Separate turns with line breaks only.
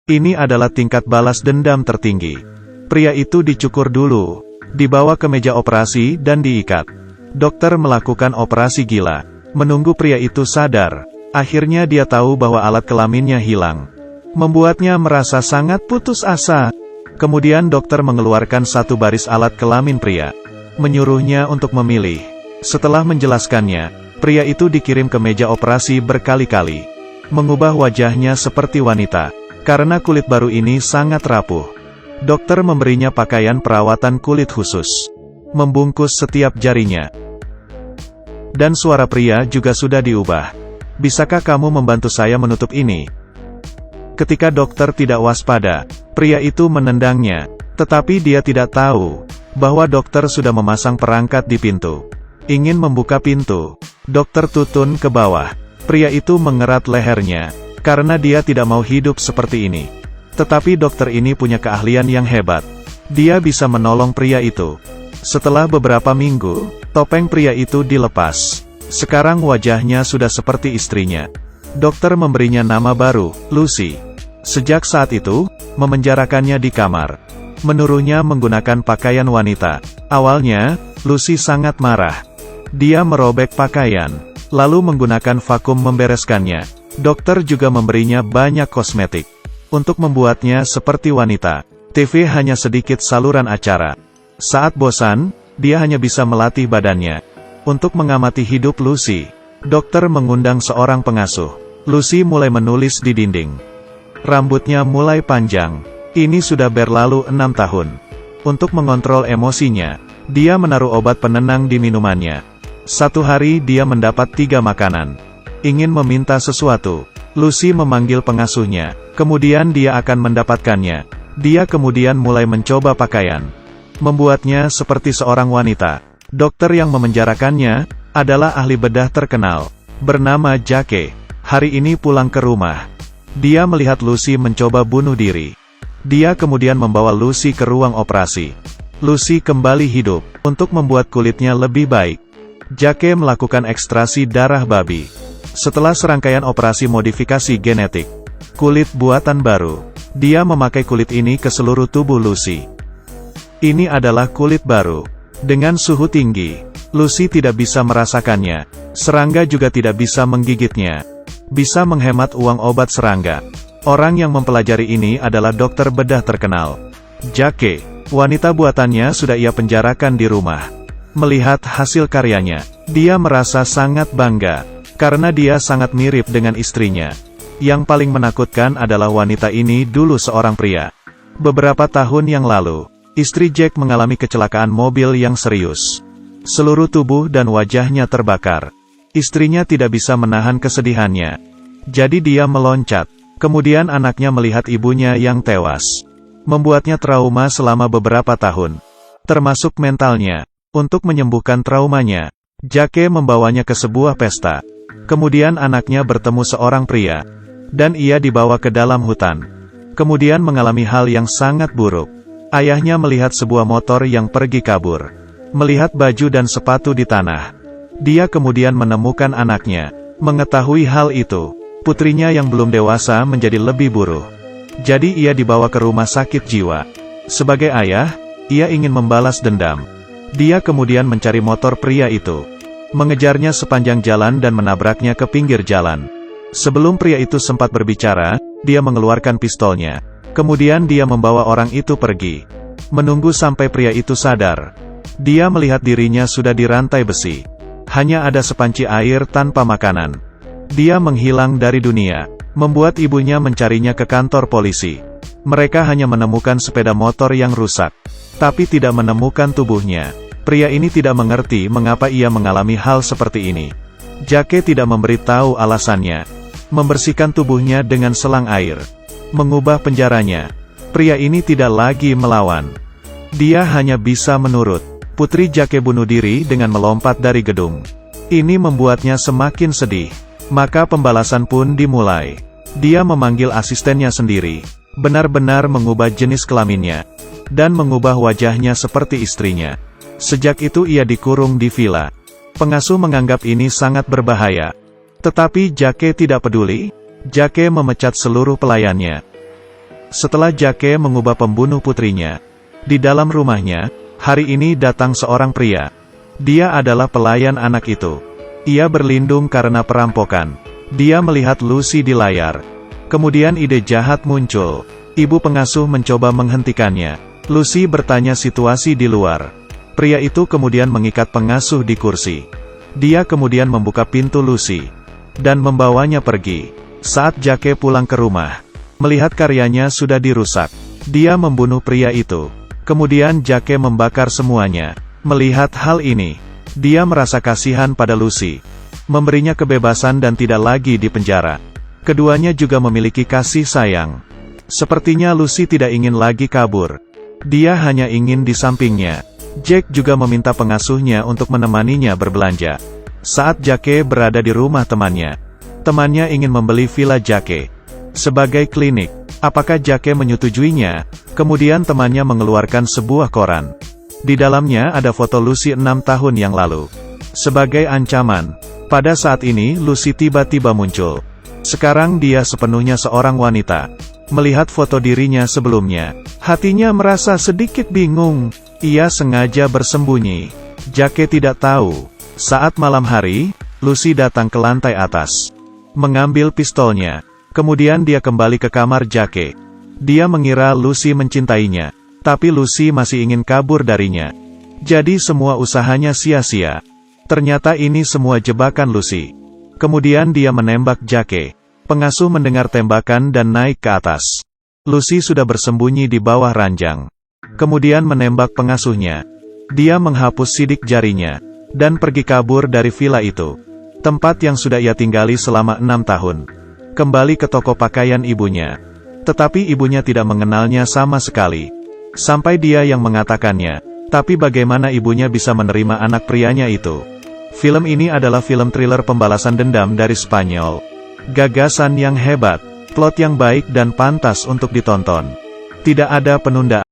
Ini adalah tingkat balas dendam tertinggi. Pria itu dicukur dulu, dibawa ke meja operasi dan diikat. Dokter melakukan operasi gila, menunggu pria itu sadar. Akhirnya dia tahu bahwa alat kelaminnya hilang. Membuatnya merasa sangat putus asa. Kemudian dokter mengeluarkan satu baris alat kelamin pria, menyuruhnya untuk memilih. Setelah menjelaskannya, pria itu dikirim ke meja operasi berkali-kali, mengubah wajahnya seperti wanita, karena kulit baru ini sangat rapuh. Dokter memberinya pakaian perawatan kulit khusus, membungkus setiap jarinya. Dan suara pria juga sudah diubah. Bisakah kamu membantu saya menutup ini? Ketika dokter tidak waspada, pria itu menendangnya, tetapi dia tidak tahu bahwa dokter sudah memasang perangkat di pintu. Ingin membuka pintu, dokter tutun ke bawah. Pria itu mengerat lehernya, karena dia tidak mau hidup seperti ini. Tetapi dokter ini punya keahlian yang hebat. Dia bisa menolong pria itu. Setelah beberapa minggu, topeng pria itu dilepas. Sekarang wajahnya sudah seperti istrinya. Dokter memberinya nama baru, Lucy. Sejak saat itu, memenjarakannya di kamar. Menyuruhnya menggunakan pakaian wanita. Awalnya, Lucy sangat marah. Dia merobek pakaian, lalu menggunakan vakum membereskannya. Dokter juga memberinya banyak kosmetik, untuk membuatnya seperti wanita. TV hanya sedikit saluran acara. Saat bosan, dia hanya bisa melatih badannya. Untuk mengamati hidup Lucy, dokter mengundang seorang pengasuh. Lucy mulai menulis di dinding. Rambutnya mulai panjang. Ini sudah berlalu 6 tahun. Untuk mengontrol emosinya, dia menaruh obat penenang di minumannya. Satu hari dia mendapat 3 makanan. Ingin meminta sesuatu, Lucy memanggil pengasuhnya, kemudian dia akan mendapatkannya. Dia kemudian mulai mencoba pakaian, membuatnya seperti seorang wanita. Dokter yang memenjarakannya adalah ahli bedah terkenal, bernama Jake. Hari ini pulang ke rumah, dia melihat Lucy mencoba bunuh diri. Dia kemudian membawa Lucy ke ruang operasi. Lucy kembali hidup, untuk membuat kulitnya lebih baik. Jake melakukan ekstraksi darah babi. Setelah serangkaian operasi modifikasi genetik, kulit buatan baru, dia memakai kulit ini ke seluruh tubuh Lucy. Ini adalah kulit baru. Dengan suhu tinggi, Lucy tidak bisa merasakannya. Serangga juga tidak bisa menggigitnya. Bisa menghemat uang obat serangga. Orang yang mempelajari ini adalah dokter bedah terkenal, Jake. Wanita buatannya sudah ia penjarakan di rumah. Melihat hasil karyanya, dia merasa sangat bangga, karena dia sangat mirip dengan istrinya. Yang paling menakutkan adalah wanita ini dulu seorang pria. Beberapa tahun yang lalu, istri Jack mengalami kecelakaan mobil yang serius. Seluruh tubuh dan wajahnya terbakar. Istrinya tidak bisa menahan kesedihannya. Jadi dia meloncat. Kemudian anaknya melihat ibunya yang tewas. Membuatnya trauma selama beberapa tahun. Termasuk mentalnya. Untuk menyembuhkan traumanya, Jake membawanya ke sebuah pesta. Kemudian anaknya bertemu seorang pria. Dan ia dibawa ke dalam hutan. Kemudian mengalami hal yang sangat buruk. Ayahnya melihat sebuah motor yang pergi kabur. Melihat baju dan sepatu di tanah. Dia kemudian menemukan anaknya. Mengetahui hal itu, putrinya yang belum dewasa menjadi lebih buruk. Jadi ia dibawa ke rumah sakit jiwa. Sebagai ayah, ia ingin membalas dendam. Dia kemudian mencari motor pria itu. Mengejarnya sepanjang jalan dan menabraknya ke pinggir jalan. Sebelum pria itu sempat berbicara, dia mengeluarkan pistolnya. Kemudian dia membawa orang itu pergi. Menunggu sampai pria itu sadar. Dia melihat dirinya sudah dirantai besi. Hanya ada sepanci air tanpa makanan. Dia menghilang dari dunia. Membuat ibunya mencarinya ke kantor polisi. Mereka hanya menemukan sepeda motor yang rusak, tapi tidak menemukan tubuhnya. Pria ini tidak mengerti mengapa ia mengalami hal seperti ini. Jake tidak memberitahu alasannya. Membersihkan tubuhnya dengan selang air. Mengubah penjaranya. Pria ini tidak lagi melawan. Dia hanya bisa menurut. Putri Jake bunuh diri dengan melompat dari gedung. Ini membuatnya semakin sedih. Maka pembalasan pun dimulai. Dia memanggil asistennya sendiri. Benar-benar mengubah jenis kelaminnya. Dan mengubah wajahnya seperti istrinya. Sejak itu ia dikurung di villa. Pengasuh menganggap ini sangat berbahaya. Tetapi Jake tidak peduli. Jake memecat seluruh pelayannya. Setelah Jake mengubah pembunuh putrinya, di dalam rumahnya, hari ini datang seorang pria. Dia adalah pelayan anak itu. Ia berlindung karena perampokan. Dia melihat Lucy di layar. Kemudian ide jahat muncul. Ibu pengasuh mencoba menghentikannya. Lucy bertanya situasi di luar. Pria itu kemudian mengikat pengasuh di kursi. Dia kemudian membuka pintu Lucy dan membawanya pergi. Saat Jake pulang ke rumah, melihat karyanya sudah dirusak, dia membunuh pria itu. Kemudian Jake membakar semuanya. Melihat hal ini, dia merasa kasihan pada Lucy, memberinya kebebasan dan tidak lagi di penjara. Keduanya juga memiliki kasih sayang. Sepertinya Lucy tidak ingin lagi kabur. Dia hanya ingin di sampingnya. Jack juga meminta pengasuhnya untuk menemaninya berbelanja. Saat Jake berada di rumah temannya ingin membeli villa Jake sebagai klinik. Apakah Jake menyetujuinya? Kemudian temannya mengeluarkan sebuah koran. Di dalamnya ada foto Lucy 6 tahun yang lalu. Sebagai ancaman, pada saat ini Lucy tiba-tiba muncul. Sekarang dia sepenuhnya seorang wanita. Melihat foto dirinya sebelumnya, hatinya merasa sedikit bingung. Ia sengaja bersembunyi. Jake tidak tahu. Saat malam hari, Lucy datang ke lantai atas, mengambil pistolnya. Kemudian dia kembali ke kamar Jake. Dia mengira Lucy mencintainya, tapi Lucy masih ingin kabur darinya. Jadi semua usahanya sia-sia. Ternyata ini semua jebakan Lucy. Kemudian dia menembak Jake. Pengasuh mendengar tembakan dan naik ke atas. Lucy sudah bersembunyi di bawah ranjang. Kemudian menembak pengasuhnya. Dia menghapus sidik jarinya dan pergi kabur dari villa itu, tempat yang sudah ia tinggali selama 6 tahun. Kembali ke toko pakaian ibunya. Tetapi ibunya tidak mengenalnya sama sekali. Sampai dia yang mengatakannya. Tapi bagaimana ibunya bisa menerima anak prianya itu? Film ini adalah film thriller pembalasan dendam dari Spanyol. Gagasan yang hebat, plot yang baik dan pantas untuk ditonton. Tidak ada penundaan.